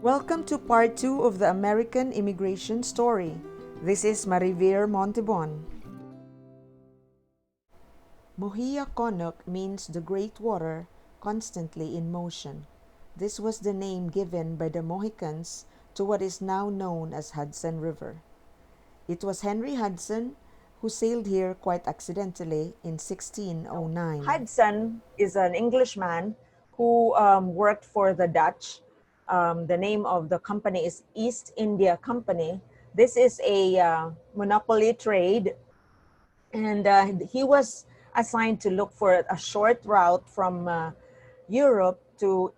Welcome to part 2 of the American immigration story. This is Marivir Montebon. Mohiakonuk means the great water constantly in motion. This was the name given by the Mohicans to what is now known as Hudson River. It was Henry Hudson who sailed here quite accidentally in 1609. Hudson is an Englishman who worked for the Dutch. The name of the company is East India Company. This is a monopoly trade, and he was assigned to look for a short route from Europe to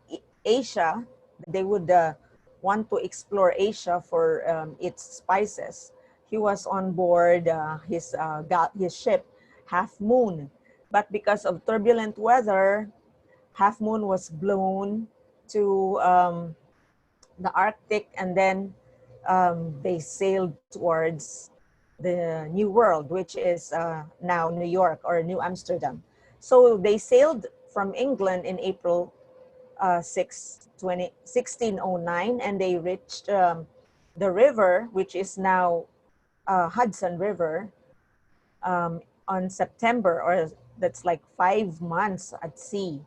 Asia. They would want to explore Asia for its spices. He was on board his ship, Half Moon, but because of turbulent weather, Half Moon was blown to the Arctic, and then they sailed towards the New World, which is now New York or New Amsterdam. So they sailed from England in April 1609, and they reached the river, which is now Hudson River, on September, or that's like 5 months at sea.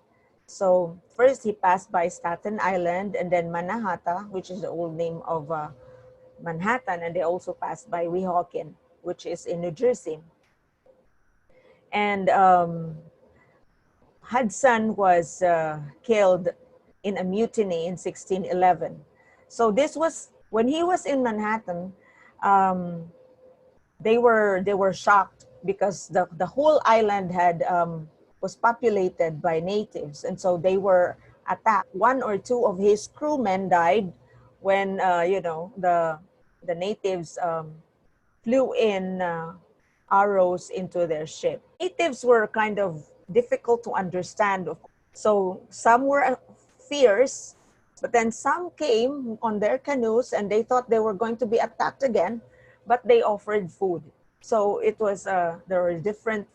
So first he passed by Staten Island and then Manhattan, which is the old name of Manhattan, and they also passed by Weehawken, which is in New Jersey. And Hudson was killed in a mutiny in 1611. So this was when he was in Manhattan. They were shocked because the whole island had was populated by natives, and so they were attacked. One or two of his crewmen died when the natives flew in arrows into their ship. Natives were kind of difficult to understand. So some were fierce, but then some came on their canoes and they thought they were going to be attacked again, but they offered food. So it was there were different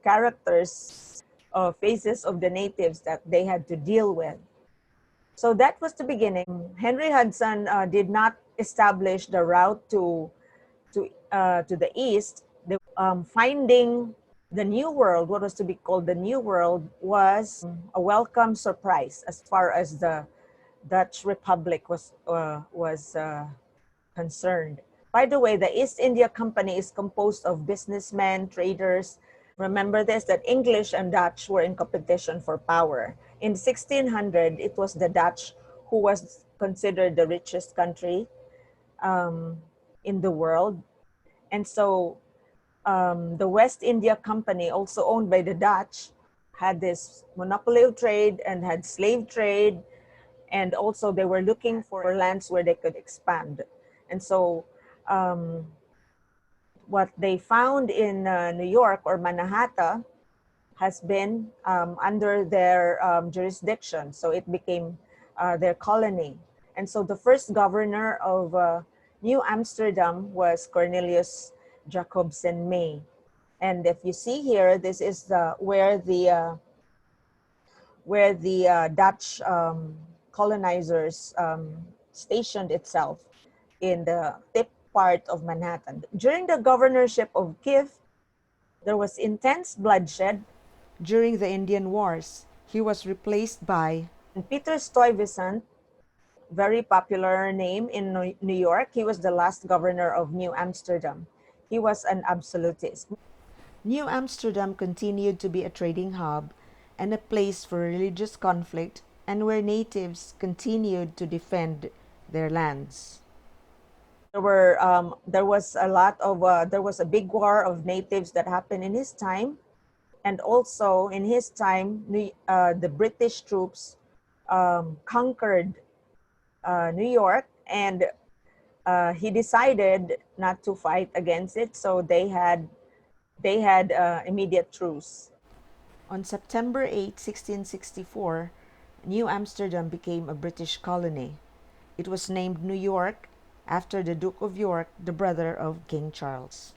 characters, faces of the natives that they had to deal with. So that was the beginning. Henry Hudson did not establish the route to the east. Finding the New World, what was to be called the New World, was a welcome surprise as far as the Dutch Republic was concerned. By the way, the East India Company is composed of businessmen, traders. Remember this, that English and Dutch were in competition for power. In 1600, it was the Dutch who was considered the richest country in the world. And so the West India Company, also owned by the Dutch, had this monopoly of trade and had slave trade. And also they were looking for lands where they could expand. And so what they found in New York or Manhattan has been under their jurisdiction. So it became their colony. And so the first governor of New Amsterdam was Cornelius Jacobsen May. And if you see here, this is where the Dutch colonizers stationed itself in the tip part of Manhattan. During the governorship of Kiff, there was intense bloodshed. During the Indian Wars, he was replaced by Peter Stuyvesant, very popular name in New York. He was the last governor of New Amsterdam. He was an absolutist. New Amsterdam continued to be a trading hub and a place for religious conflict, and where natives continued to defend their lands. There was a big war of natives that happened in his time, and also in his time, the British troops conquered New York, and he decided not to fight against it, so they had immediate truce. On September 8, 1664, New Amsterdam became a British colony. It was named New York after the Duke of York, the brother of King Charles.